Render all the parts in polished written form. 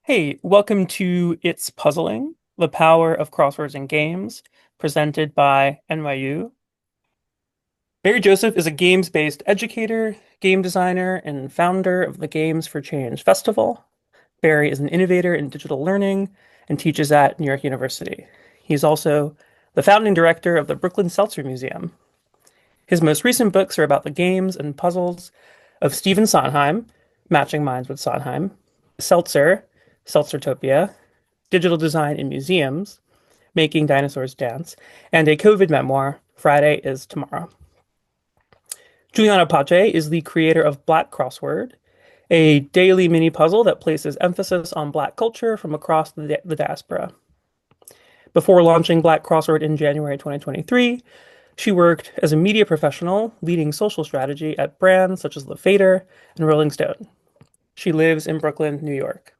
Hey, welcome to It's Puzzling, the Power of Crosswords and Games, presented by NYU. Barry Joseph is a games-based educator, game designer, and founder of the Games for Change Festival. Barry is an innovator in digital learning and teaches at New York University. He's also the founding director of the Brooklyn Seltzer Museum. His most recent books are about the games and puzzles of Stephen Sondheim, Matching Minds with Sondheim, Seltzer, Seltzertopia, Digital Design in Museums, Making Dinosaurs Dance, and a COVID memoir, Friday is Tomorrow. Juliana Pache is the creator of Black Crossword, a daily mini puzzle that places emphasis on Black culture from across the diaspora. Before launching Black Crossword in January 2023, she worked as a media professional leading social strategy at brands such as Le Fader and Rolling Stone. She lives in Brooklyn, New York.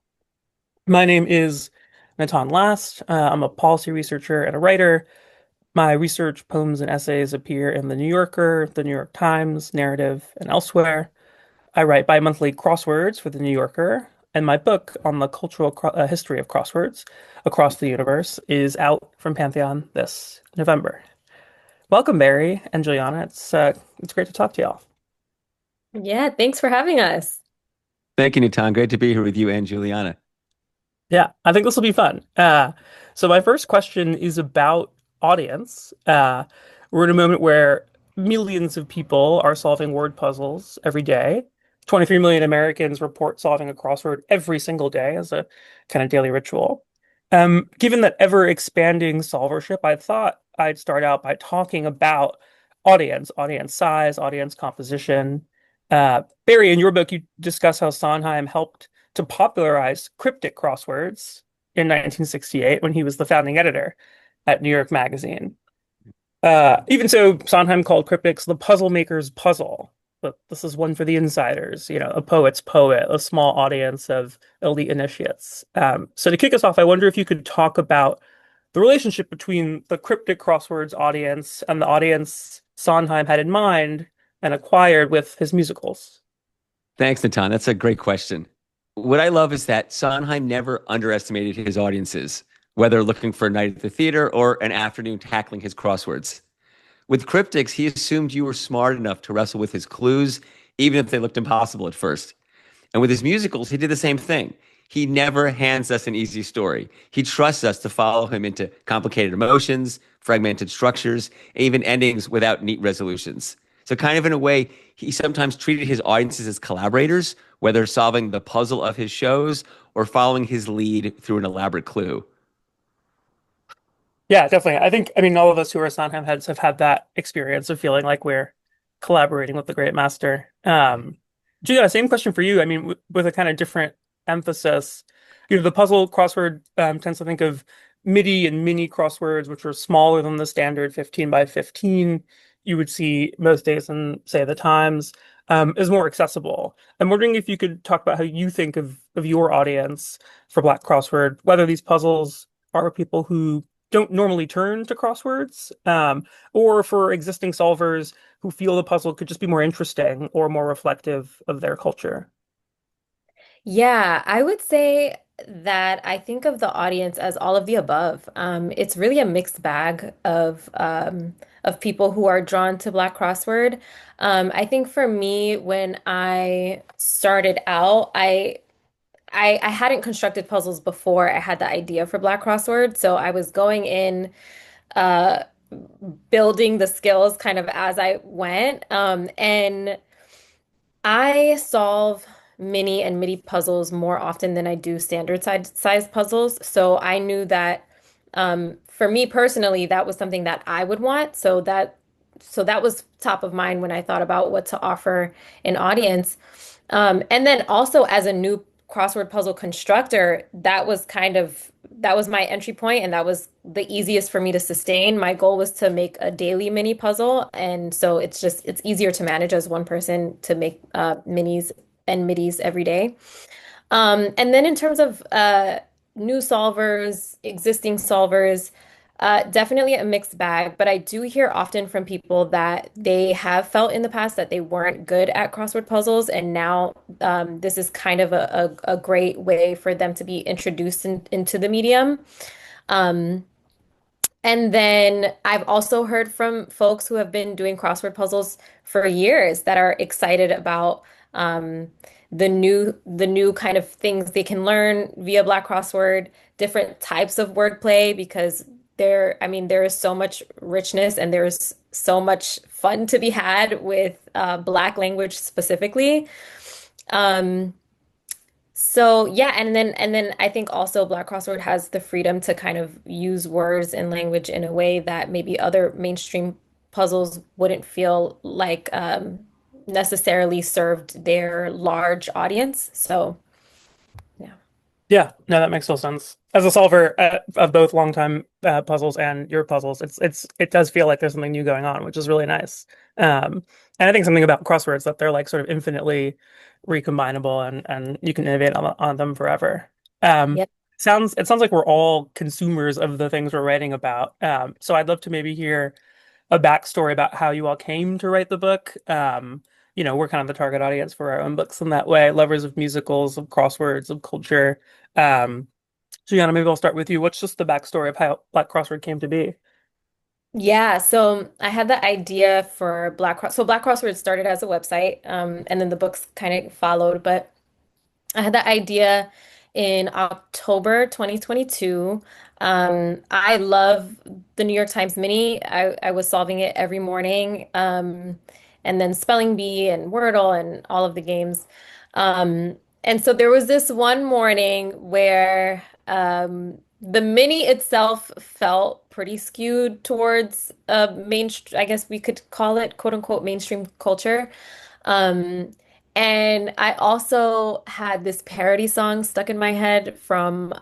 My name is Natan Last. I'm a policy researcher and a writer. My research, poems, and essays appear in The New Yorker, The New York Times, Narrative, and elsewhere. I write bi-monthly crosswords for The New Yorker, and my book on the cultural history of crosswords across the universe is out from Pantheon this November. Welcome, Barry and Juliana. It's great to talk to y'all. Yeah, thanks for having us. Thank you, Natan. Great to be here with you and Juliana. Yeah, I think this will be fun. So my first question is about audience. We're in a moment where millions of people are solving word puzzles every day. 23 million Americans report solving a crossword every single day as a kind of daily ritual. Given that ever expanding solvership, I thought I'd start out by talking about audience size, audience composition. Barry, in your book, you discuss how Sondheim helped to popularize cryptic crosswords in 1968 when he was the founding editor at New York Magazine. Even so, Sondheim called cryptics the puzzle maker's puzzle. But this is one for the insiders, a poet's poet, a small audience of elite initiates. So to kick us off, I wonder if you could talk about the relationship between the cryptic crosswords audience and the audience Sondheim had in mind and acquired with his musicals. Thanks, Natan. That's a great question. What I love is that Sondheim never underestimated his audiences, whether looking for a night at the theater or an afternoon tackling his crosswords. With cryptics, he assumed you were smart enough to wrestle with his clues, even if they looked impossible at first. And with his musicals, he did the same thing. He never hands us an easy story. He trusts us to follow him into complicated emotions, fragmented structures, and even endings without neat resolutions. So, kind of in a way, he sometimes treated his audiences as collaborators, whether solving the puzzle of his shows or following his lead through an elaborate clue. Yeah, definitely. I mean, all of us who are Sondheim heads have had that experience of feeling like we're collaborating with the great master. Julia, same question for you. I mean, with a kind of different emphasis. The puzzle crossword tends to think of MIDI and mini crosswords, which are smaller than the standard 15 by 15 you would see most days in, say, the Times, is more accessible. I'm wondering if you could talk about how you think of your audience for Black Crossword, whether these puzzles are people who don't normally turn to crosswords, or for existing solvers who feel the puzzle could just be more interesting or more reflective of their culture. Yeah, I would say that I think of the audience as all of the above. It's really a mixed bag of people who are drawn to Black Crossword. I think for me, when I started out, I hadn't constructed puzzles before I had the idea for Black Crossword, so I was going in uh building the skills kind of as I went. And I solve mini and MIDI puzzles more often than I do standard size puzzles. So I knew that for me personally, that was something that I would want. So that was top of mind when I thought about what to offer an audience. And then also as a new crossword puzzle constructor, that was my entry point and that was the easiest for me to sustain. My goal was to make a daily mini puzzle, and so it's easier to manage as one person to make minis and midis every day. And then in terms of new solvers, existing solvers, Definitely a mixed bag, but I do hear often from people that they have felt in the past that they weren't good at crossword puzzles, and now this is kind of a great way for them to be introduced into the medium. Um, and then I've also heard from folks who have been doing crossword puzzles for years that are excited about um, the new kind of things they can learn via Black Crossword, different types of wordplay, because I mean, there is so much richness and there's so much fun to be had with Black language specifically. Um, so yeah, and then I think also Black Crossword has the freedom to kind of use words and language in a way that maybe other mainstream puzzles wouldn't feel like necessarily served their large audience. So yeah. Yeah, no, that makes total sense. As a solver of both longtime puzzles and your puzzles, it does feel like there's something new going on, which is really nice. And I think something about crosswords that they're like sort of infinitely recombinable and you can innovate on them forever. Um, Yep. it sounds like we're all consumers of the things we're writing about. So I'd love to maybe hear a backstory about how you all came to write the book. We're kind of the target audience for our own books in that way, lovers of musicals, of crosswords, of culture. Um, Juliana, maybe I'll start with you. What's just the backstory of how Black Crossword came to be? Yeah, so I had the idea for Black Crossword started as a website, and then the books kind of followed, but I had that idea in October 2022. I love the New York Times Mini. I was solving it every morning, and then Spelling Bee and Wordle and all of the games. And so there was this one morning where the Mini itself felt pretty skewed towards I guess we could call it quote unquote mainstream culture. Um, and I also had this parody song stuck in my head from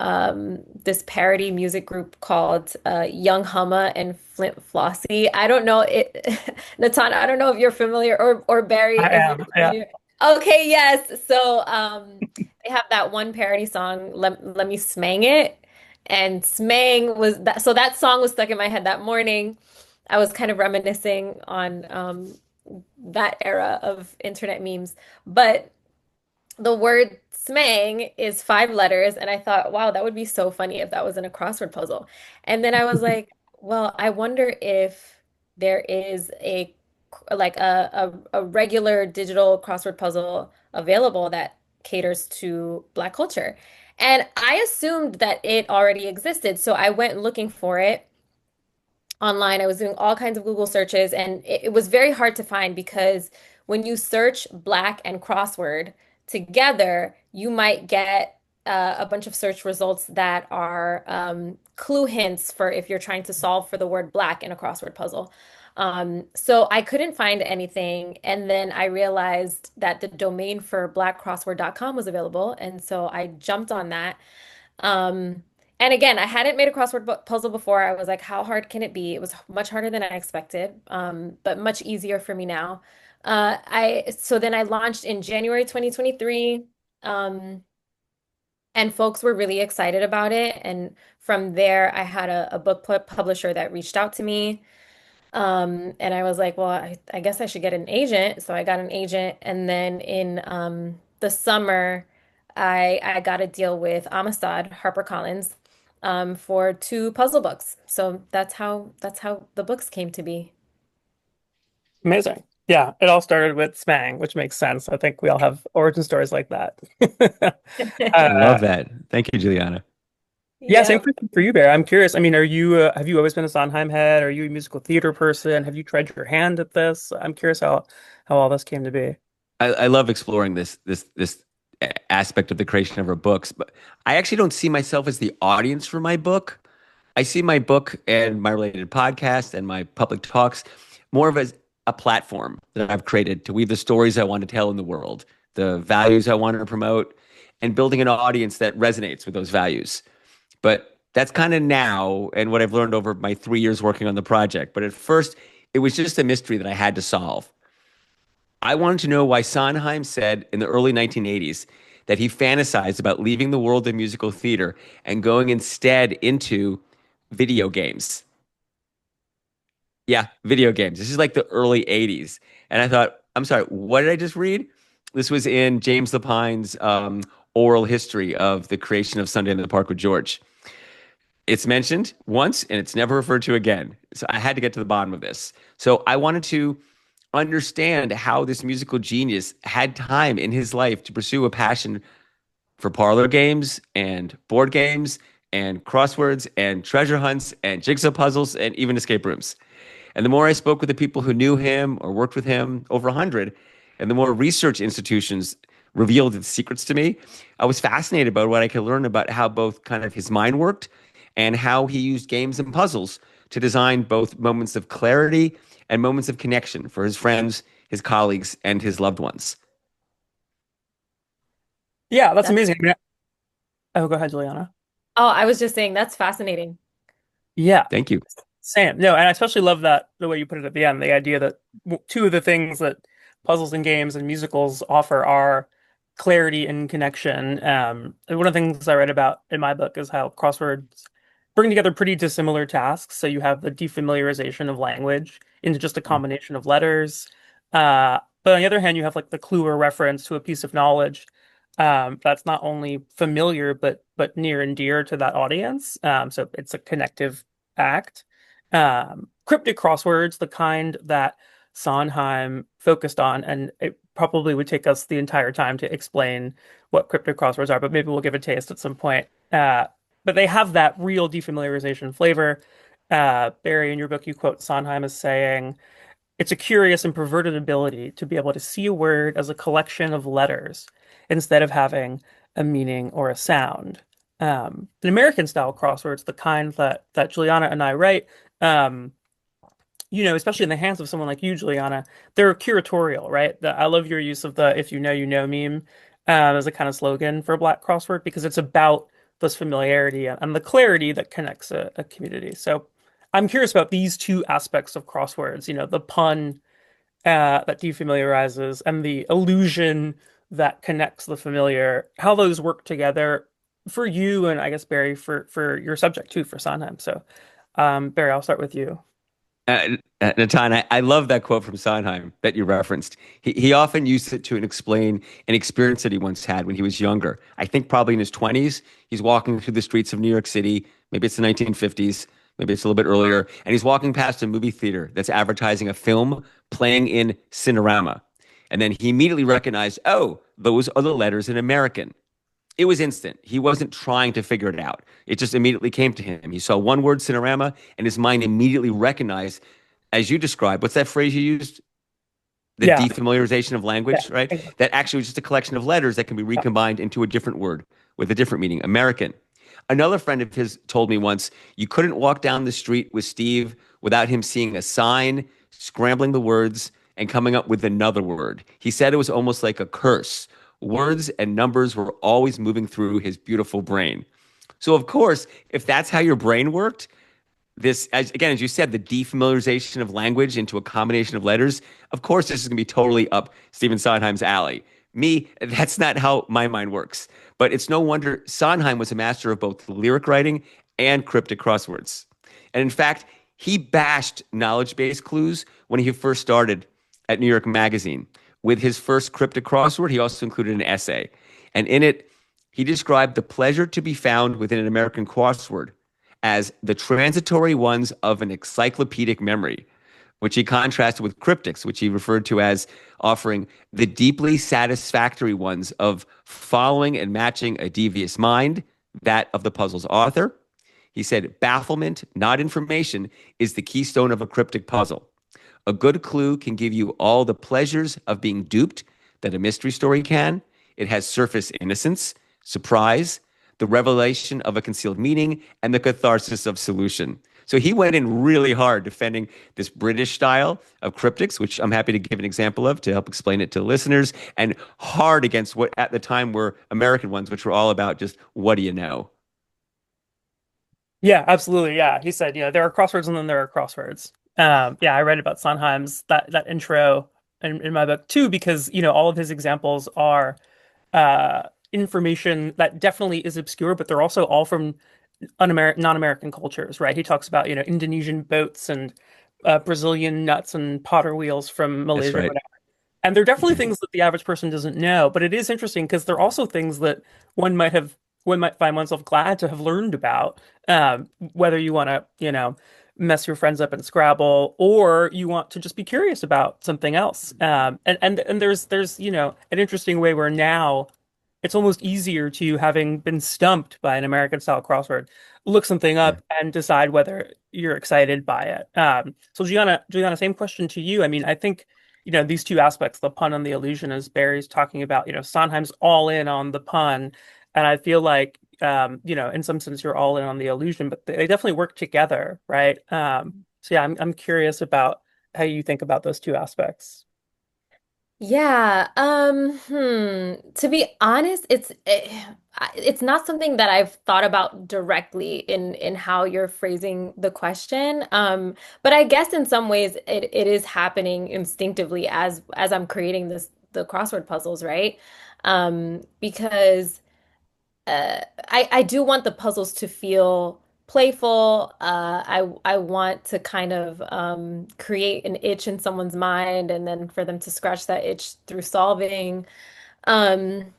this parody music group called Young Humma and Flint Flossie. I don't know it, Natan, I don't know if you're familiar or Barry, I if you're am, yeah. familiar. Okay, yes. So they have that one parody song, Let Me Smang It. And Smang was that, so that song was stuck in my head that morning. I was kind of reminiscing on that era of internet memes. But the word smang is 5 letters, and I thought, wow, that would be so funny if that was in a crossword puzzle. And then I was like, well, I wonder if there is a regular digital crossword puzzle available that caters to Black culture. And I assumed that it already existed, so I went looking for it online. I was doing all kinds of Google searches, and it was very hard to find because when you search Black and crossword together, you might get a bunch of search results that are clue hints for if you're trying to solve for the word Black in a crossword puzzle. So I couldn't find anything. And then I realized that the domain for blackcrossword.com was available. And so I jumped on that. Um, and again, I hadn't made a crossword puzzle before. I was like, how hard can it be? It was much harder than I expected, but much easier for me now. So then I launched in January 2023, and folks were really excited about it. And from there, I had a book publisher that reached out to me. And I was like, well, I guess I should get an agent. So I got an agent. And then in the summer, I got a deal with Amistad HarperCollins for 2 puzzle books. So that's how the books came to be. Amazing. Yeah, it all started with Smang, which makes sense. I think we all have origin stories like that. I love Uh, that. Thank you, Juliana. yeah, same Yeah. for you, Bear. I'm curious. I mean, have you always been a Sondheim head? Are you a musical theater person? Have you tried your hand at this? I'm curious how all this came to be. I love exploring this aspect of the creation of our books, but I actually don't see myself as the audience for my book. I see my book and my related podcast and my public talks more of as a platform that I've created to weave the stories I want to tell in the world, the values I want to promote, and building an audience that resonates with those values. But that's kind of now and what I've learned over my 3 years working on the project. But at first, it was just a mystery that I had to solve. I wanted to know why Sondheim said in the early 1980s that he fantasized about leaving the world of musical theater and going instead into video games. Yeah, video games. This is like the early 80s. And I thought, I'm sorry, what did I just read? This was in James Lapine's oral history of the creation of Sunday in the Park with George. It's mentioned once and it's never referred to again. So I had to get to the bottom of this. So I wanted to understand how this musical genius had time in his life to pursue a passion for parlor games and board games and crosswords and treasure hunts and jigsaw puzzles and even escape rooms. And the more I spoke with the people who knew him or worked with him, over 100, and the more research institutions revealed its secrets to me, I was fascinated by what I could learn about how both kind of his mind worked and how he used games and puzzles to design both moments of clarity and moments of connection for his friends, his colleagues, and his loved ones. Yeah, that's That's amazing. I mean, oh, go ahead, Juliana. Oh, I was just saying that's fascinating. Yeah, Thank you. same. No, and I especially love that the way you put it at the end, the idea that two of the things that puzzles and games and musicals offer are clarity and connection. And one of the things I read about in my book is how crosswords bring together pretty dissimilar tasks. So you have the defamiliarization of language into just a combination of letters. But on the other hand, you have like the clue or reference to a piece of knowledge that's not only familiar but near and dear to that audience. So it's a connective act. Cryptic crosswords, the kind that Sondheim focused on, and it probably would take us the entire time to explain what cryptic crosswords are, but maybe we'll give a taste at some point. But they have that real defamiliarization flavor. Barry, in your book, you quote Sondheim as saying, it's a curious and perverted ability to be able to see a word as a collection of letters instead of having a meaning or a sound. An American style crosswords, the kind that Juliana and I write, um, especially in the hands of someone like you, Juliana, they're curatorial, right? I love your use of the "if you know, you know" meme as a kind of slogan for Black Crossword because it's about this familiarity and the clarity that connects a community. So I'm curious about these two aspects of crosswords, the pun that defamiliarizes and the illusion that connects the familiar, how those work together for you and I guess Barry for your subject too, for Sondheim. So Barry, I'll start with you. Natan, I love that quote from Sondheim that you referenced. He often used it to explain an experience that he once had when he was younger. I think probably in his 20s. He's walking through the streets of New York City. Maybe it's the 1950s. Maybe it's a little bit earlier. And he's walking past a movie theater that's advertising a film playing in Cinerama. And then he immediately recognized, oh, those are the letters in American. It was instant. He wasn't trying to figure it out. It just immediately came to him. He saw one word, Cinerama, and his mind immediately recognized, as you described, what's that phrase you used? The Yeah, defamiliarization of yeah, language, right? exactly. That actually was just a collection of letters that can be recombined into a different word with a different meaning, American. Another friend of his told me once, you couldn't walk down the street with Steve without him seeing a sign, scrambling the words, and coming up with another word. He said it was almost like a curse. Words and numbers were always moving through his beautiful brain. So, of course, if that's how your brain worked, again, as you said, the defamiliarization of language into a combination of letters, of course, this is going to be totally up Stephen Sondheim's alley. Me, that's not how my mind works. But it's no wonder Sondheim was a master of both lyric writing and cryptic crosswords. And in fact, he bashed knowledge based clues when he first started at New York Magazine. With his first cryptic crossword, he also included an essay. And in it, he described the pleasure to be found within an American crossword as the transitory ones of an encyclopedic memory, which he contrasted with cryptics, which he referred to as offering the deeply satisfactory ones of following and matching a devious mind, that of the puzzle's author. He said, bafflement, not information, is the keystone of a cryptic puzzle. A good clue can give you all the pleasures of being duped that a mystery story can. It has surface innocence, surprise, the revelation of a concealed meaning, and the catharsis of solution. So he went in really hard defending this British style of cryptics, which I'm happy to give an example of to help explain it to listeners, and hard against what at the time were American ones, which were all about just what do you know? Yeah, absolutely. Yeah. He said, there are crosswords and then there are crosswords. Yeah, I read about Sondheim's that intro in my book too, because all of his examples are information that definitely is obscure, but they're also all from non-American cultures, right? He talks about, Indonesian boats and Brazilian nuts and potter wheels from That's Malaysia, right. and they're definitely Yeah. things that the average person doesn't know, but it is interesting because they're also things that one might have one might find oneself glad to have learned about. Whether you want to, mess your friends up in Scrabble, or you want to just be curious about something else. And there's an interesting way where now it's almost easier to, having been stumped by an American style crossword, look something Yeah. up and decide whether you're excited by it. So Gianna, same question to you. I mean, I think, these two aspects, the pun and the illusion, as Barry's talking about, Sondheim's all in on the pun. And I feel like, in some sense you're all in on the illusion, but they definitely work together, right? So yeah, I'm curious about how you think about those two aspects. Yeah, to be honest, it's not something that I've thought about directly in how you're phrasing the question. But I guess in some ways it is happening instinctively as I'm creating the crossword puzzles, right? Because I do want the puzzles to feel playful. I want to kind of create an itch in someone's mind, and then for them to scratch that itch through solving. Um,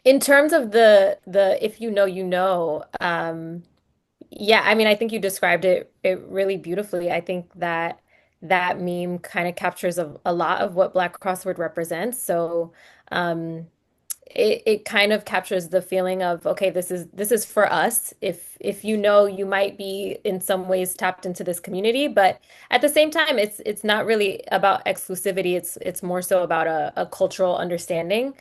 in terms of the if you know, you know. Yeah, I mean, I think you described it really beautifully. I think that that meme kind of captures a lot of what Black Crossword represents. So. Um, it kind of captures the feeling of, okay, this is for us. If you know, you might be in some ways tapped into this community, but at the same time, it's not really about exclusivity. It's more so about a cultural understanding.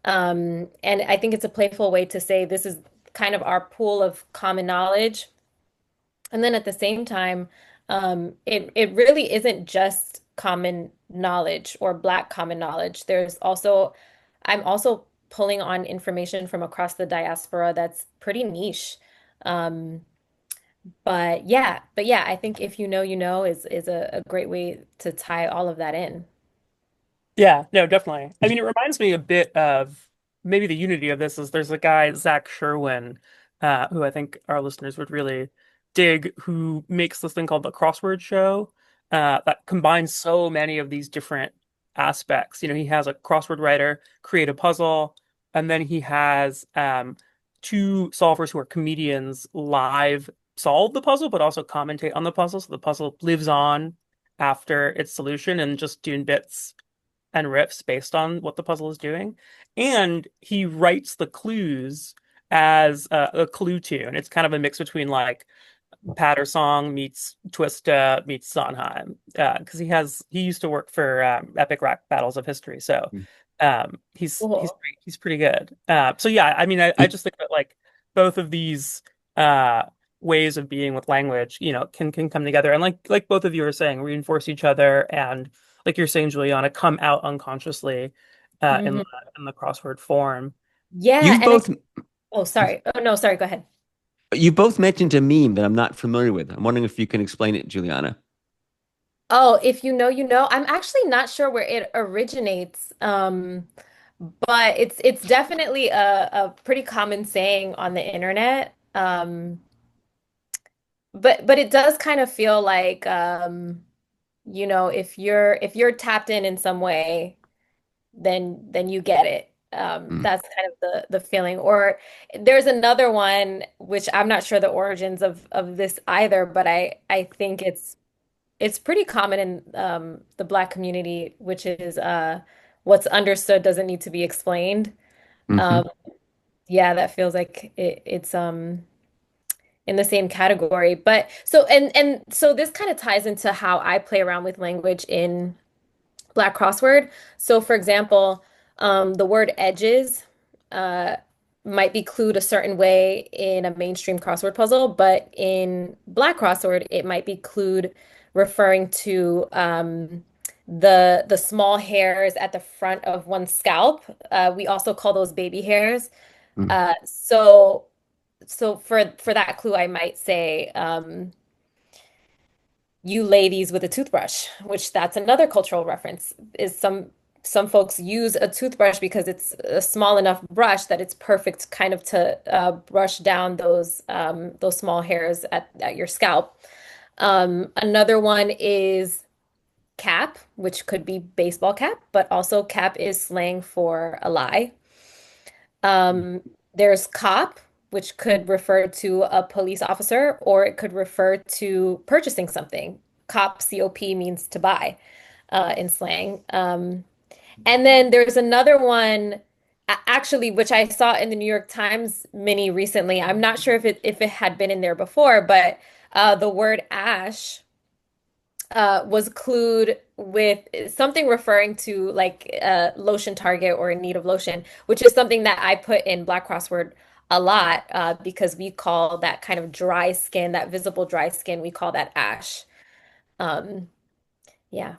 And I think it's a playful way to say this is kind of our pool of common knowledge. And then at the same time, it really isn't just common knowledge or Black common knowledge. I'm also pulling on information from across the diaspora that's pretty niche. Um, but yeah, I think if you know, you know is a great way to tie all of that in. Yeah, no, definitely. I mean, it reminds me a bit of, maybe the unity of this is, there's a guy, Zach Sherwin, who I think our listeners would really dig, who makes this thing called the Crossword Show, that combines so many of these different aspects. He has a crossword writer create a puzzle, and then he has two solvers who are comedians live solve the puzzle, but also commentate on the puzzle. So the puzzle lives on after its solution, and just doing bits and riffs based on what the puzzle is doing. And he writes the clues as a clue tune. It's kind of a mix between like Patter Song meets Twista meets Sondheim, because he used to work for Epic Rap Battles of History, so Cool. he's pretty good. So yeah, I mean, I just think that, like, both of these uh, ways of being with language, can come together, and like both of you are saying, reinforce each other, and like you're saying, Juliana, come out unconsciously in Hmm. the crossword form. Yeah, You've and both oh, sorry. Oh no, sorry, go ahead. you both mentioned a meme that I'm not familiar with. I'm wondering if you can explain it, Juliana. Oh, if you know, you know. I'm actually not sure where it originates, but it's definitely a pretty common saying on the internet. But it does kind of feel like, if you're tapped in some way, then you get it. Mm, That's kind of the feeling. Or there's another one which I'm not sure the origins of this either, but I think it's pretty common in the Black community, which is what's understood doesn't need to be explained. hmm. Um, yeah, that feels like it's in the same category. But so this kind of ties into how I play around with language in Black Crossword. So for example, the word edges uh, might be clued a certain way in a mainstream crossword puzzle, but in Black Crossword, it might be clued referring to the small hairs at the front of one's scalp. We also call those baby hairs. Mm, So for that clue, I might say, you lay these with a toothbrush, which that's another cultural reference, is some folks use a toothbrush because it's a small enough brush that it's perfect kind of to brush down those small hairs at your scalp. Another one is cap, which could be baseball cap, but also cap is slang for a lie. Um, there's cop, which could refer to a police officer, or it could refer to purchasing something. Cop, COP means to buy in slang. And then there's another one, actually, which I saw in the New York Times mini recently. I'm not sure if it had been in there before, but the word ash was clued with something referring to like lotion target or in need of lotion, which is something that I put in Black Crossword a lot because we call that kind of dry skin, that visible dry skin, we call that ash. Um, yeah.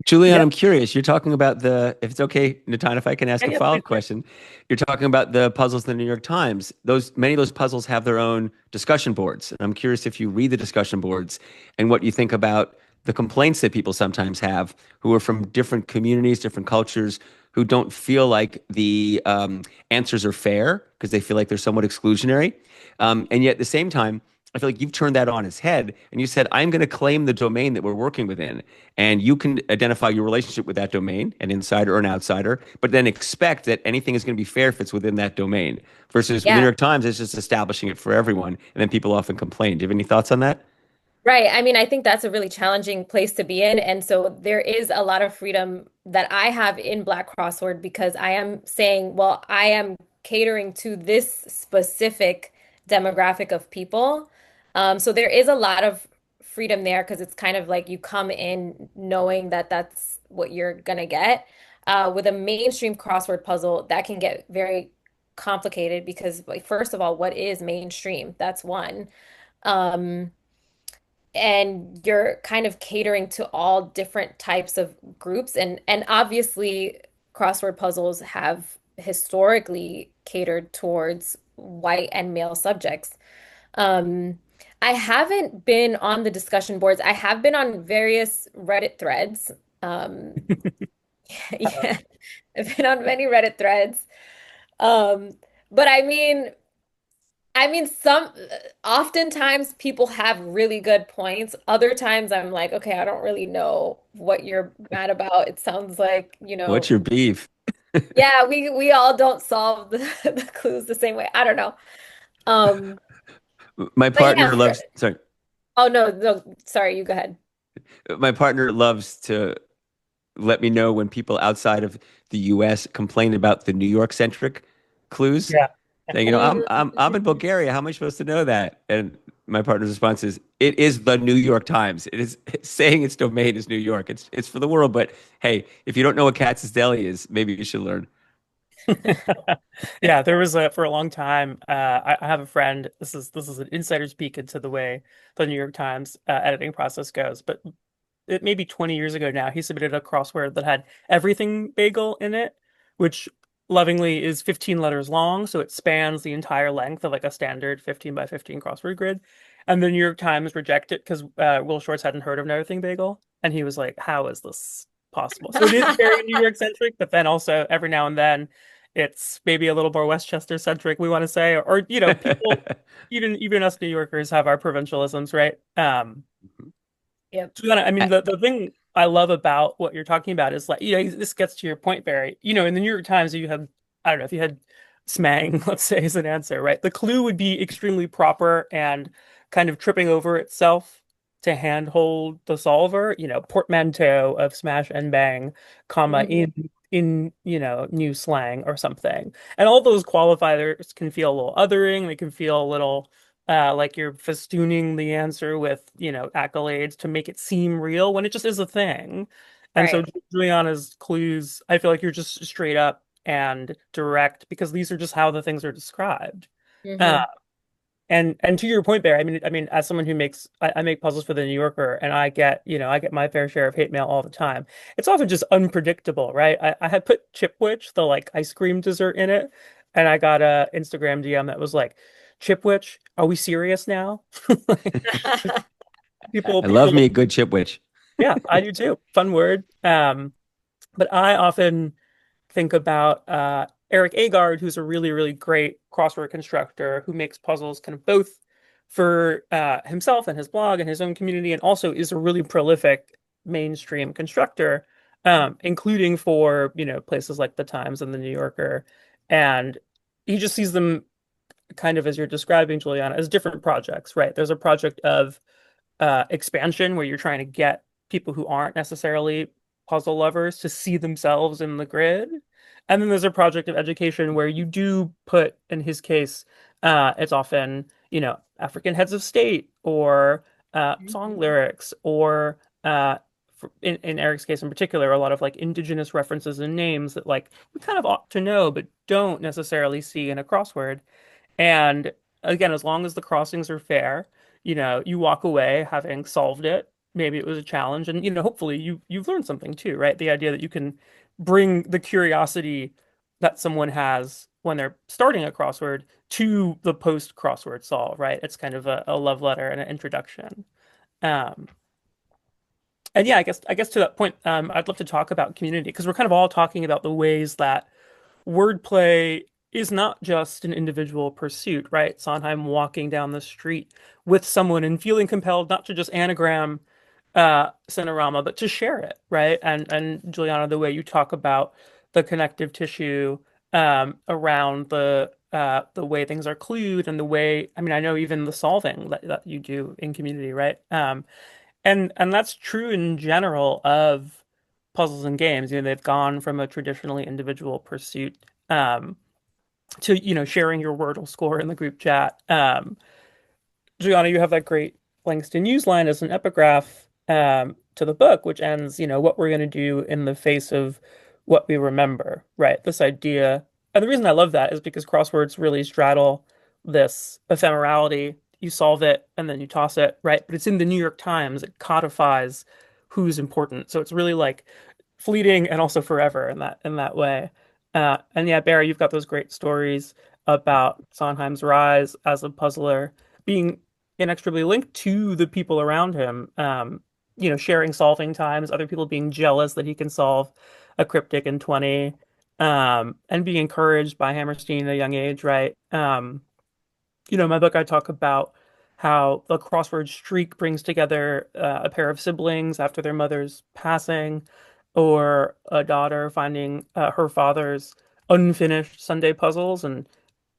Julian, Yeah, I'm curious. You're talking about if it's okay, Natan, if I can ask yeah, a yeah, please follow-up do. question. You're talking about the puzzles in the New York Times. Many of those puzzles have their own discussion boards. And I'm curious if you read the discussion boards and what you think about the complaints that people sometimes have who are from different communities, different cultures, who don't feel like the answers are fair because they feel like they're somewhat exclusionary. And yet at the same time, I feel like you've turned that on its head and you said, I'm going to claim the domain that we're working within. And you can identify your relationship with that domain, an insider or an outsider, but then expect that anything is going to be fair if it's within that domain. Versus with the New Yeah. York Times, it's just establishing it for everyone. And then people often complain. Do you have any thoughts on that? Right. I mean, I think that's a really challenging place to be in. And so there is a lot of freedom that I have in Black Crossword because I am saying, well, I am catering to this specific demographic of people. So there is a lot of freedom there because it's kind of like you come in knowing that that's what you're gonna get. With a mainstream crossword puzzle, that can get very complicated because, like, first of all, what is mainstream? That's one. Um, and you're kind of catering to all different types of groups and obviously crossword puzzles have historically catered towards white and male subjects. Um, I haven't been on the discussion boards. I have been on various Reddit threads. Um, Uh, yeah, I've been on many Reddit threads. Um, but I mean, oftentimes people have really good points. Other times I'm like, okay, I don't really know what you're mad about. It sounds like, What's your beef? yeah, we all don't solve the, the clues the same way. I don't know. Um, My but yeah, partner loves, sorry, oh no, no, sorry, you go ahead. my partner loves to let me know when people outside of the US complain about the New York centric clues, yeah. saying, I'm in Bulgaria. How am I supposed to know that? And my partner's response is, it is the New York Times. It is saying its domain is New York. It's for the world. But hey, if you don't know what Katz's Deli is, maybe you should learn. Yeah, there was a for a long time. I have a friend. This is an insider's peek into the way the New York Times editing process goes. But it may be 20 years ago now. He submitted a crossword that had everything bagel in it, which lovingly is 15 letters long, so it spans the entire length of like a standard 15 by 15 crossword grid. And the New York Times rejected because Will Shortz hadn't heard of everything bagel, and he was like, "How is this possible?" So it is very New York centric, but then also every now and then it's maybe a little more Westchester centric, we want to say, or people, even us New Yorkers have our provincialisms, right? Yep. So then, I mean, the thing I love about what you're talking about is like, this gets to your point, Barry. In the New York Times, you have, I don't know, if you had smang, let's say, as an answer, right? The clue would be extremely proper and kind of tripping over itself to handhold the solver, portmanteau of smash and bang, comma, Mhm. in new slang or something. And all those qualifiers can feel a little othering, they can feel a little like you're festooning the answer with, accolades to make it seem real when it just is a thing. And so Right. Juliana's clues, I feel like you're just straight up and direct because these are just how the things are described. Uh, Hmm. and to your point there, I mean, as someone who I make puzzles for the New Yorker, and I get my fair share of hate mail all the time. It's often just unpredictable, right? I had put Chipwich, the like ice cream dessert, in it, and I got a Instagram DM that was like, "Chipwich, are we serious now?" Like, people, I love people, me a good chipwich. yeah, I do too. Fun word. But I often think about Eric Agard, who's a really, really great crossword constructor who makes puzzles kind of both for himself and his blog and his own community, and also is a really prolific mainstream constructor, including for, places like the Times and the New Yorker. And he just sees them kind of as you're describing, Juliana, as different projects, right? There's a project of expansion where you're trying to get people who aren't necessarily puzzle lovers to see themselves in the grid. And then there's a project of education where you do put, in his case, it's often, African heads of state or song lyrics or in Eric's case in particular, a lot of like indigenous references and names that like we kind of ought to know but don't necessarily see in a crossword. And again, as long as the crossings are fair, you walk away having solved it. Maybe it was a challenge, and hopefully you've learned something too, right? The idea that you can bring the curiosity that someone has when they're starting a crossword to the post crossword solve, right? It's kind of a love letter and an introduction. Um, and yeah, I guess to that point, I'd love to talk about community because we're kind of all talking about the ways that wordplay is not just an individual pursuit, right? Sondheim walking down the street with someone and feeling compelled not to just anagram Cinerama, but to share it, right? And Juliana, the way you talk about the connective tissue around the way things are clued and the way, I mean, I know even the solving that you do in community, right? And that's true in general of puzzles and games. They've gone from a traditionally individual pursuit to, sharing your Wordle score in the group chat. Juliana, you have that great Langston Hughes line as an epigraph to the book, which ends, what we're going to do in the face of what we remember, right? This idea. And the reason I love that is because crosswords really straddle this ephemerality. You solve it and then you toss it, right? But it's in the New York Times. It codifies who's important. So it's really like fleeting and also forever in that way. And yeah, Barry, you've got those great stories about Sondheim's rise as a puzzler being inextricably linked to the people around him. Sharing solving times, other people being jealous that he can solve a cryptic in 20, and being encouraged by Hammerstein at a young age, right? In my book, I talk about how the crossword streak brings together a pair of siblings after their mother's passing, or a daughter finding her father's unfinished Sunday puzzles and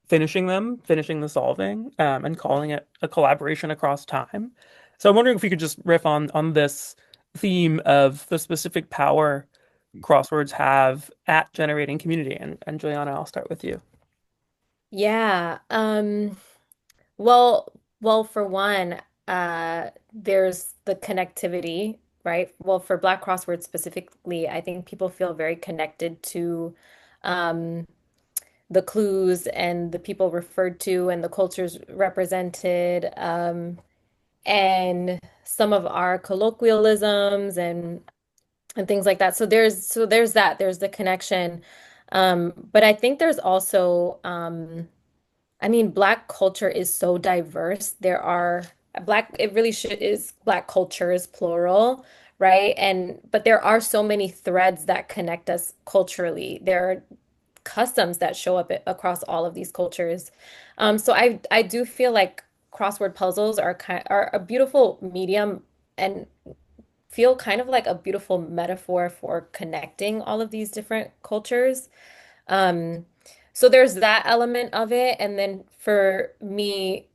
finishing them, finishing the solving, and calling it a collaboration across time. So I'm wondering if we could just riff on this theme of the specific power crosswords have at generating community. And Juliana, I'll start with you. Yeah. Well, for one, there's the connectivity, right? Well, for Black Crossword specifically, I think people feel very connected to um, the clues and the people referred to and the cultures represented, and some of our colloquialisms and things like that. So there's that. There's the connection. But I think there's also I mean, Black culture is so diverse. It really should is Black cultures, plural, right? But there are so many threads that connect us culturally. There are customs that show up across all of these cultures. So I do feel like crossword puzzles are a beautiful medium and feel kind of like a beautiful metaphor for connecting all of these different cultures. Um, so there's that element of it. And then for me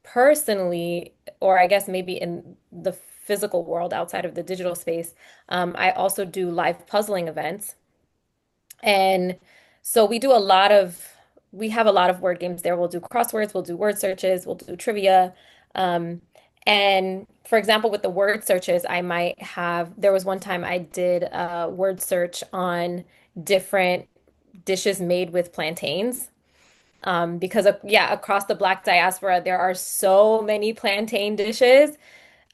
personally, or I guess maybe in the physical world outside of the digital space, I also do live puzzling events. And so we have a lot of word games there. We'll do crosswords, we'll do word searches, we'll do trivia. Um, and for example, with the word searches, there was one time I did a word search on different dishes made with plantains. Because yeah, across the Black diaspora, there are so many plantain dishes.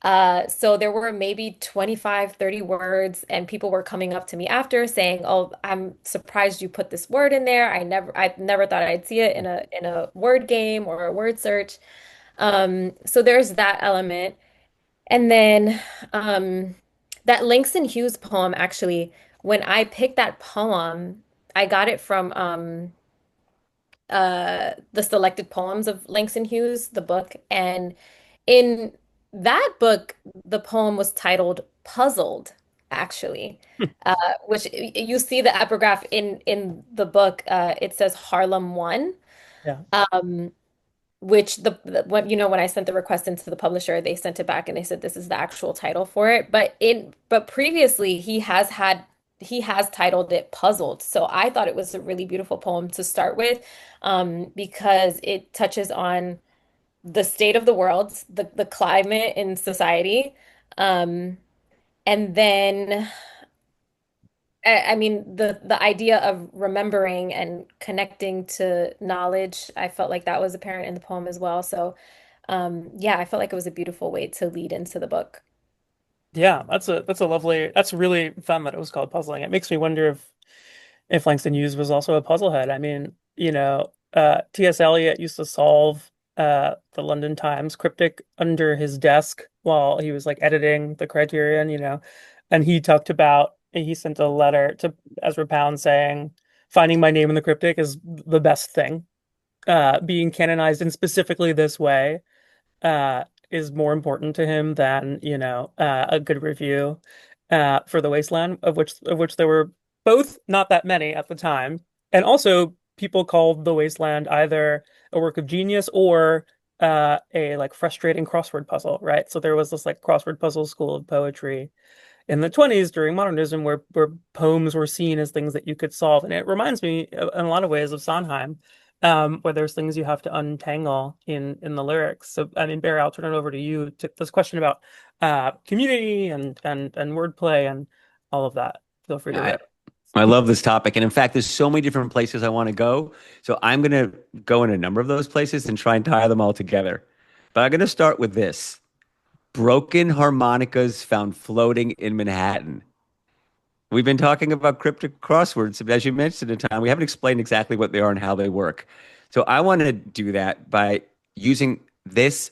So there were maybe 25, 30 words, and people were coming up to me after saying, "Oh, I'm surprised you put this word in there. I never thought I'd see it in a word game or a word search." So there's that element. And then that Langston Hughes poem, actually, when I picked that poem, I got it from the selected poems of Langston Hughes, the book. And in that book, the poem was titled Puzzled, actually, which you see the epigraph in the book. It says Harlem One. Yeah. Um, which when when I sent the request into the publisher, they sent it back and they said this is the actual title for it. But previously he has titled it Puzzled. So I thought it was a really beautiful poem to start with, because it touches on the state of the world, the climate in society, and then I mean the idea of remembering and connecting to knowledge, I felt like that was apparent in the poem as well. So yeah, I felt like it was a beautiful way to lead into the book. Yeah, that's a lovely that's really fun that it was called puzzling. It makes me wonder if Langston Hughes was also a puzzle head. I mean, T.S. Eliot used to solve the London Times cryptic under his desk while he was like editing the Criterion, and he sent a letter to Ezra Pound saying finding my name in the cryptic is the best thing. Being canonized in specifically this way is more important to him than, a good review for The Wasteland, of which there were both not that many at the time. And also people called The Wasteland either a work of genius or a like frustrating crossword puzzle, right? So there was this like crossword puzzle school of poetry in the 20s during modernism where poems were seen as things that you could solve. And it reminds me in a lot of ways of Sondheim, where there's things you have to untangle in the lyrics. So I mean, Barry, I'll turn it over to you to this question about community and wordplay and all of that. Feel free to I, rip. I love this topic. And in fact, there's so many different places I want to go. So I'm going to go in a number of those places and try and tie them all together. But I'm going to start with this. Broken harmonicas found floating in Manhattan. We've been talking about cryptic crosswords, but as you mentioned in time, we haven't explained exactly what they are and how they work. So I want to do that by using this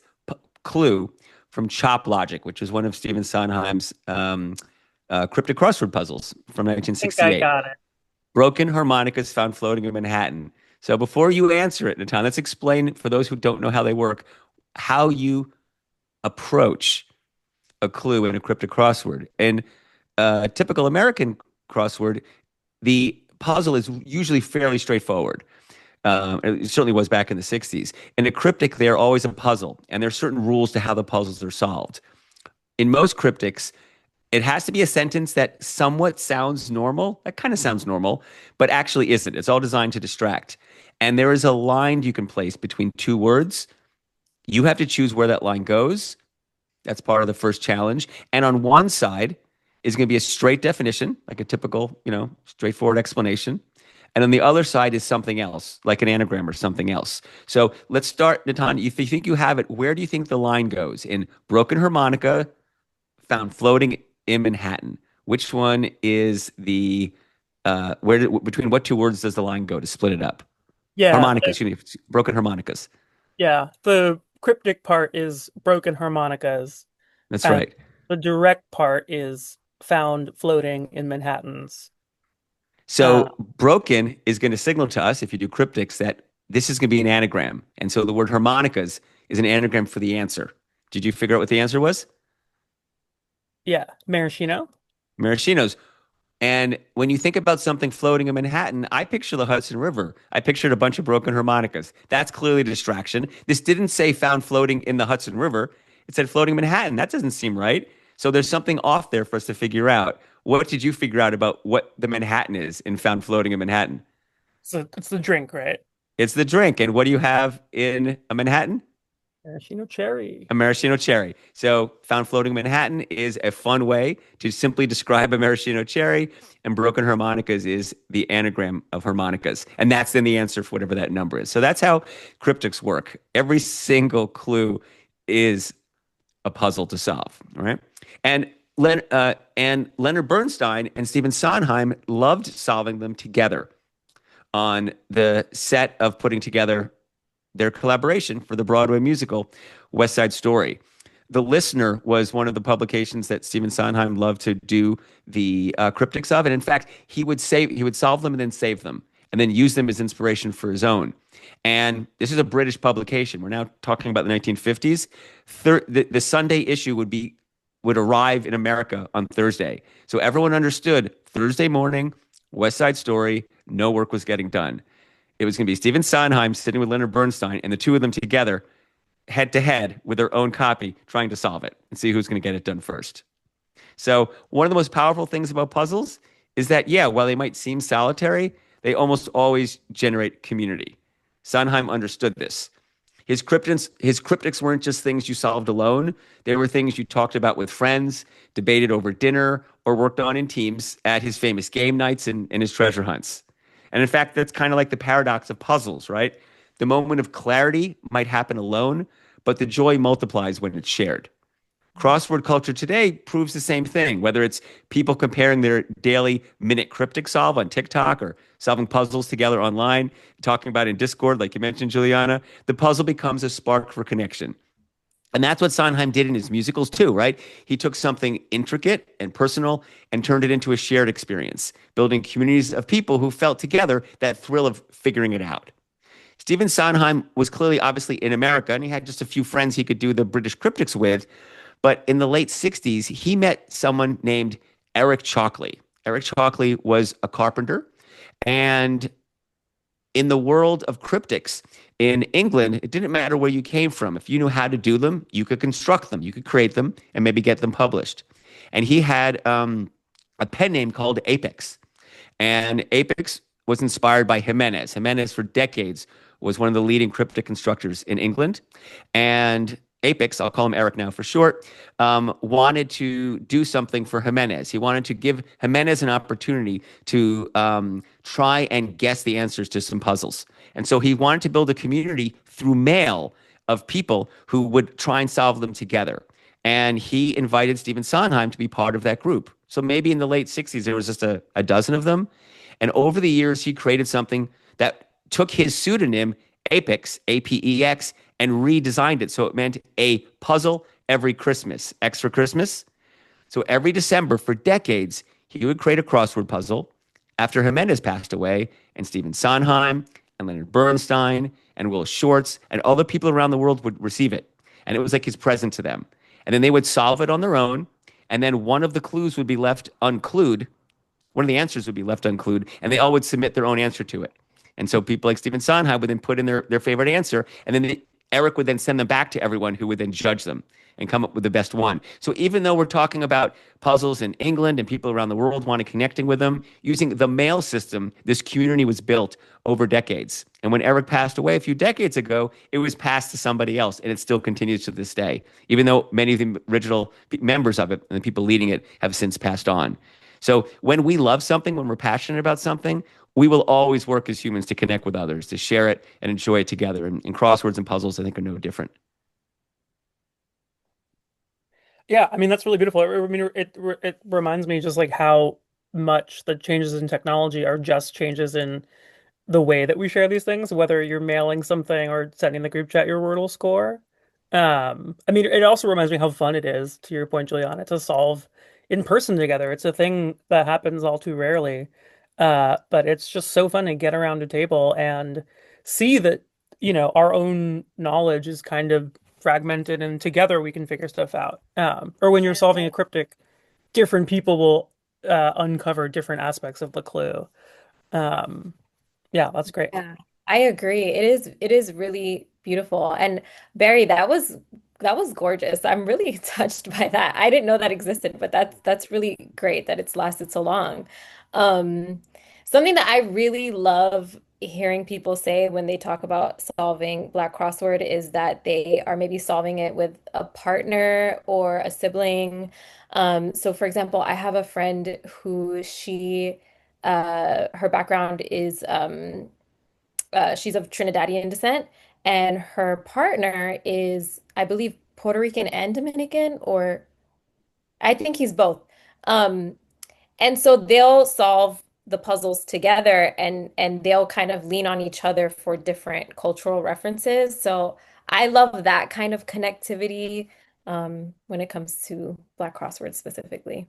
clue from Chop Logic, which is one of Stephen Sondheim's cryptic crossword puzzles from I think I 1968. got it. Broken harmonicas found floating in Manhattan. So before you answer it, Natan, let's explain for those who don't know how they work, how you approach a clue in a cryptic crossword. In a typical American crossword, the puzzle is usually fairly straightforward. It certainly was back in the 60s. In a cryptic, they're always a puzzle, and there are certain rules to how the puzzles are solved. In most cryptics, it has to be a sentence that somewhat sounds normal. That kind of sounds normal, but actually isn't. It's all designed to distract. And there is a line you can place between two words. You have to choose where that line goes. That's part of the first challenge. And on one side is going to be a straight definition, like a typical, straightforward explanation. And on the other side is something else, like an anagram or something else. So let's start, Natan. If you think you have it, where do you think the line goes? In broken harmonica, found floating in Manhattan. Which one is the between what two words does the line go to split it up? Yeah, Harmonicas, excuse me, broken harmonicas. yeah. The cryptic part is broken harmonicas, That's and right. the direct part is found floating in Manhattans. Uh, So broken is going to signal to us, if you do cryptics, that this is going to be an anagram. And so the word harmonicas is an anagram for the answer. Did you figure out what the answer was? yeah, maraschino. Maraschinos. And when you think about something floating in Manhattan, I picture the Hudson River. I pictured a bunch of broken harmonicas. That's clearly a distraction. This didn't say found floating in the Hudson River. It said floating in Manhattan. That doesn't seem right. So there's something off there for us to figure out. What did you figure out about what the Manhattan is in found floating in Manhattan? So it's the drink, right? It's the drink. And what do you have in a Manhattan? Maraschino cherry. A maraschino cherry. So, found floating Manhattan is a fun way to simply describe a maraschino cherry, and broken harmonicas is the anagram of harmonicas. And that's then the answer for whatever that number is. So, that's how cryptics work. Every single clue is a puzzle to solve. All right. And Leonard Bernstein and Stephen Sondheim loved solving them together on the set of putting together their collaboration for the Broadway musical West Side Story. The Listener was one of the publications that Stephen Sondheim loved to do the cryptics of, and in fact, he would solve them and then save them. and then used them as inspiration for his own. And this is a British publication. We're now talking about the 1950s. The Sunday issue would arrive in America on Thursday. So everyone understood Thursday morning, West Side Story, no work was getting done. It was going to be Stephen Sondheim sitting with Leonard Bernstein and the two of them together, head to head with their own copy, trying to solve it and see who's going to get it done first. So one of the most powerful things about puzzles is that, yeah, while they might seem solitary, they almost always generate community. Sondheim understood this. His cryptics weren't just things you solved alone. They were things you talked about with friends, debated over dinner, or worked on in teams at his famous game nights and his treasure hunts. And in fact, that's kind of like the paradox of puzzles, right? The moment of clarity might happen alone, but the joy multiplies when it's shared. Crossword culture today proves the same thing, whether it's people comparing their daily minute cryptic solve on TikTok or solving puzzles together online, talking about in Discord, like you mentioned, Juliana, the puzzle becomes a spark for connection. And that's what Sondheim did in his musicals too, right? He took something intricate and personal and turned it into a shared experience, building communities of people who felt together that thrill of figuring it out. Stephen Sondheim was clearly, obviously, in America, and he had just a few friends he could do the British cryptics with. But in the late 60s, he met someone named Eric Chalkley. Eric Chalkley was a carpenter. And in the world of cryptics in England, it didn't matter where you came from. If you knew how to do them, you could construct them, you could create them, and maybe get them published. And he had a pen name called Apex. And Apex was inspired by Jimenez. Jimenez, for decades, was one of the leading cryptic constructors in England. And Apex, I'll call him Eric now for short, wanted to do something for Jimenez. He wanted to give Jimenez an opportunity to try and guess the answers to some puzzles. And so he wanted to build a community through mail of people who would try and solve them together. And he invited Stephen Sondheim to be part of that group. So maybe in the late 60s, there was just a dozen of them. And over the years, he created something that took his pseudonym, Apex, APEX, and redesigned it so it meant a puzzle every Christmas, extra Christmas. So every December for decades, he would create a crossword puzzle after Jimenez passed away, and Stephen Sondheim and Leonard Bernstein and Will Shortz and other people around the world would receive it. And it was like his present to them. And then they would solve it on their own, and then one of the clues would be left unclued. One of the answers would be left unclued, and they all would submit their own answer to it. And so people like Stephen Sondheim would then put in their favorite answer, and then Eric would then send them back to everyone who would then judge them and come up with the best one. So even though we're talking about puzzles in England and people around the world wanting connecting with them, using the mail system, this community was built over decades. And when Eric passed away a few decades ago, it was passed to somebody else, and it still continues to this day, even though many of the original members of it and the people leading it have since passed on. So when we love something, when we're passionate about something, we will always work as humans to connect with others, to share it and enjoy it together. And crosswords and puzzles, I think, are no different. Yeah, I mean that's really beautiful. I mean it reminds me just like how much the changes in technology are just changes in the way that we share these things, whether you're mailing something or sending the group chat your Wordle score. I mean, it also reminds me how fun it is, to your point, Juliana, to solve in person together. It's a thing that happens all too rarely. But it's just so fun to get around a table and see that, our own knowledge is kind of fragmented and together we can figure stuff out. Or when you're solving a cryptic, different people will uncover different aspects of the clue. Um, yeah, that's great. Yeah, I agree. It is really beautiful. And Barry, that was gorgeous. I'm really touched by that. I didn't know that existed, but that's really great that it's lasted so long. Um, Something that I really love hearing people say when they talk about solving Black Crossword is that they are maybe solving it with a partner or a sibling. So for example, I have a friend who her background is she's of Trinidadian descent, and her partner is, I believe, Puerto Rican and Dominican, or I think he's both. Um, and so they'll solve the puzzles together, and they'll kind of lean on each other for different cultural references. So I love that kind of connectivity when it comes to Black Crosswords specifically.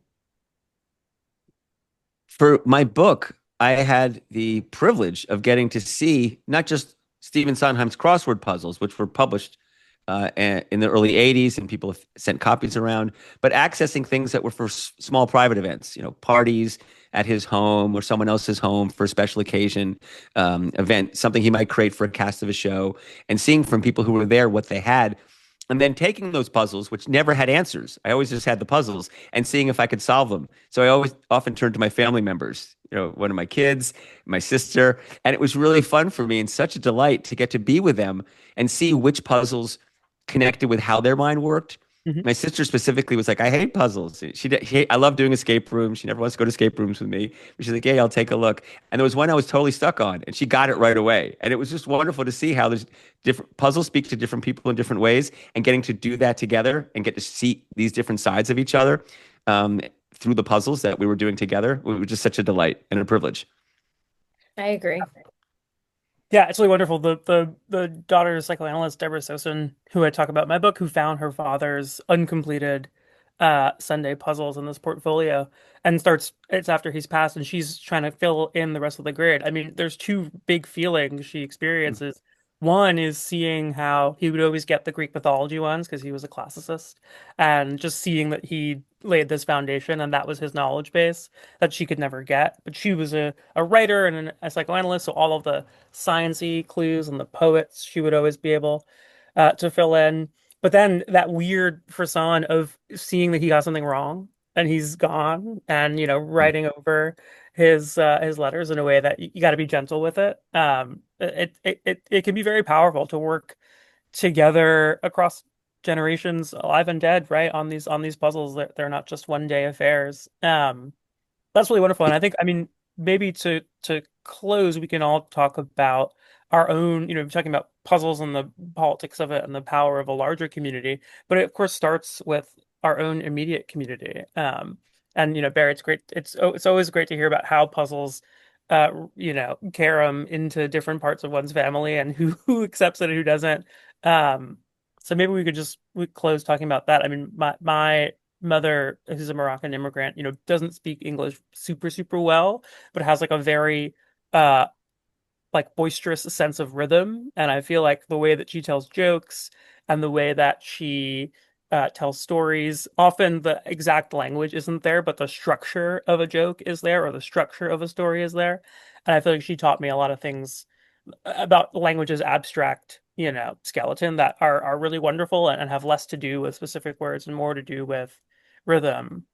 For my book, I had the privilege of getting to see not just Stephen Sondheim's crossword puzzles, which were published in the early 80s and people have sent copies around, but accessing things that were for small private events, parties at his home or someone else's home for a special occasion event, something he might create for a cast of a show, and seeing from people who were there what they had. And then taking those puzzles, which never had answers, I always just had the puzzles, and seeing if I could solve them. So I always often turned to my family members, one of my kids, my sister, and it was really fun for me and such a delight to get to be with them and see which puzzles connected with how their mind worked. Mhm. My sister specifically was like, I hate puzzles. I love doing escape rooms. She never wants to go to escape rooms with me. But she's like, hey, I'll take a look. And there was one I was totally stuck on, and she got it right away. And it was just wonderful to see how there's different puzzles speak to different people in different ways, and getting to do that together and get to see these different sides of each other through the puzzles that we were doing together. It was just such a delight and a privilege. I agree. Yeah, it's really wonderful. The daughter of psychoanalyst Deborah Sosin, who I talk about in my book, who found her father's uncompleted Sunday puzzles in this portfolio and starts it's after he's passed and she's trying to fill in the rest of the grid. I mean, there's two big feelings she experiences. One is seeing how he would always get the Greek mythology ones because he was a classicist, and just seeing that he laid this foundation and that was his knowledge base that she could never get. But she was a writer and a psychoanalyst, so all of the sciencey clues and the poets she would always be able to fill in. But then that weird frisson of seeing that he got something wrong and he's gone, and writing over his letters in a way that you got to be gentle with it. It can be very powerful to work together across generations, alive and dead, right? On these puzzles, they're not just one day affairs. That's really wonderful. And I think, I mean, maybe to close, we can all talk about our own, talking about puzzles and the politics of it and the power of a larger community. But it, of course, starts with our own immediate community. And Barry, it's great. It's always great to hear about how puzzles, carom into different parts of one's family and who accepts it and who doesn't. Um, so maybe we close talking about that. I mean, my mother, who's a Moroccan immigrant, doesn't speak English super, super well, but has like a very uh like boisterous sense of rhythm. And I feel like the way that she tells jokes and the way that she tells stories, often the exact language isn't there, but the structure of a joke is there, or the structure of a story is there. And I feel like she taught me a lot of things about language's abstract, skeleton that are really wonderful and have less to do with specific words and more to do with rhythm.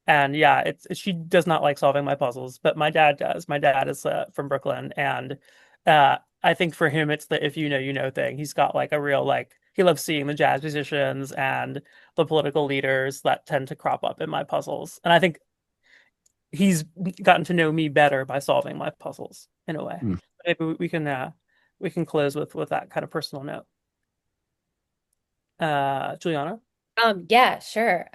And yeah, she does not like solving my puzzles, but my dad does. My dad is from Brooklyn, and I think for him it's the if you know you know thing. He's got like a real like he loves seeing the jazz musicians and the political leaders that tend to crop up in my puzzles, and I think he's gotten to know me better by solving my puzzles in a way. Mm. Maybe we can close with that kind of personal note. Juliana? Yeah, sure.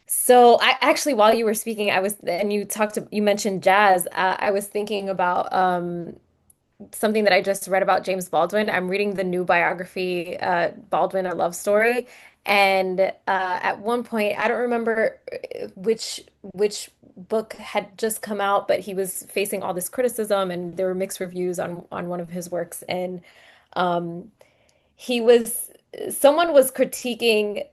So I actually, while you were speaking, and you mentioned jazz. I was thinking about something that I just read about James Baldwin. I'm reading the new biography, Baldwin, A Love Story. And at one point, I don't remember which book had just come out, but he was facing all this criticism, and there were mixed reviews on one of his works. And um, he was someone was critiquing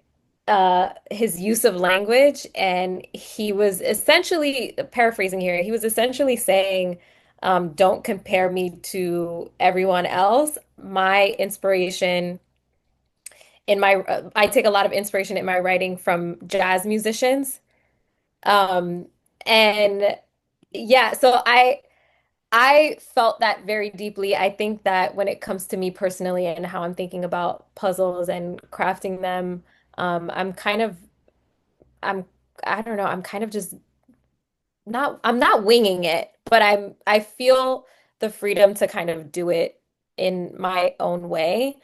his use of language, and he was essentially paraphrasing here. He was essentially saying, don't compare me to everyone else. My inspiration I take a lot of inspiration in my writing from jazz musicians. Um, and yeah, so I felt that very deeply. I think that when it comes to me personally and how I'm thinking about puzzles and crafting them, I'm kind of I'm I don't know, I'm kind of just I'm not winging it, but I feel the freedom to kind of do it in my own way.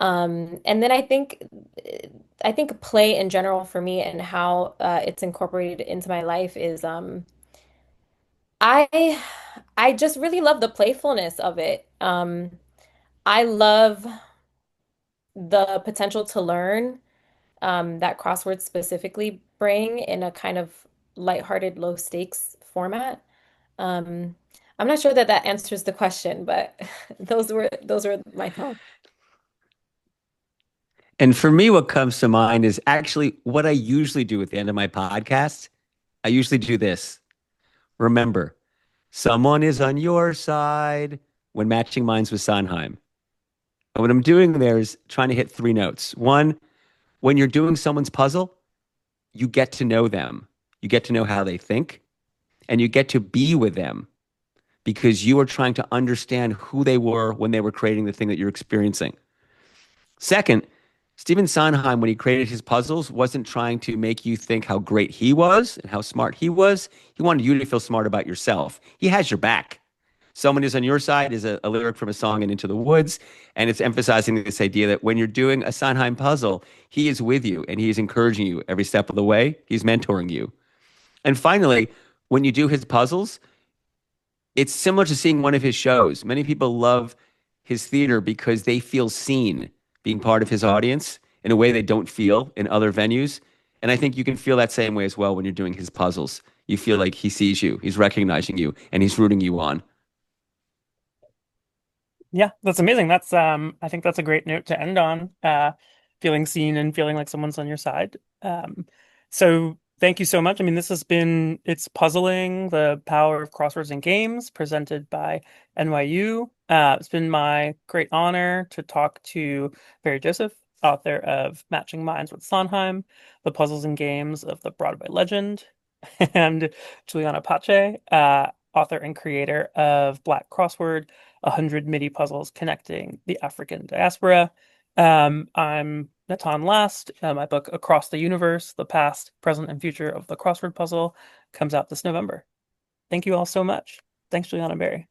And then I think play in general for me and how it's incorporated into my life is I I just really love the playfulness of it. I love the potential to learn that crosswords specifically bring in a kind of lighthearted, low stakes format. Um, I'm not sure that that answers the question, but those were my thoughts. And for me, what comes to mind is actually what I usually do at the end of my podcast. I usually do this. Remember, someone is on your side when matching minds with Sondheim. And what I'm doing there is trying to hit three notes. One, when you're doing someone's puzzle, you get to know them. You get to know how they think, and you get to be with them because you are trying to understand who they were when they were creating the thing that you're experiencing. Second, Stephen Sondheim, when he created his puzzles, wasn't trying to make you think how great he was and how smart he was. He wanted you to feel smart about yourself. He has your back. Someone is on your side is a lyric from a song in Into the Woods. And it's emphasizing this idea that when you're doing a Sondheim puzzle, he is with you and he is encouraging you every step of the way. He's mentoring you. And finally, when you do his puzzles, it's similar to seeing one of his shows. Many people love his theater because they feel seen being part of his audience in a way they don't feel in other venues. And I think you can feel that same way as well when you're doing his puzzles. You feel like he sees you, he's recognizing you, and he's rooting you on. Yeah, that's amazing. That's I think that's a great note to end on. Feeling seen and feeling like someone's on your side. So thank you so much. I mean, this has been It's Puzzling, the Power of Crosswords and Games, presented by NYU. It's been my great honor to talk to Barry Joseph, author of Matching Minds with Sondheim, The Puzzles and Games of the Broadway Legend, and Juliana Pache, author and creator of Black Crossword, 100 MIDI puzzles connecting the African diaspora. I'm Natan Last. My book, Across the Universe, The Past, Present, and Future of the Crossword Puzzle, comes out this November. Thank you all so much. Thanks, Juliana and Barry.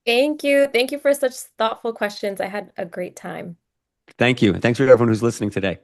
Thank you. Thank you for such thoughtful questions. I had a great time. Thank you. Thanks for everyone who's listening today.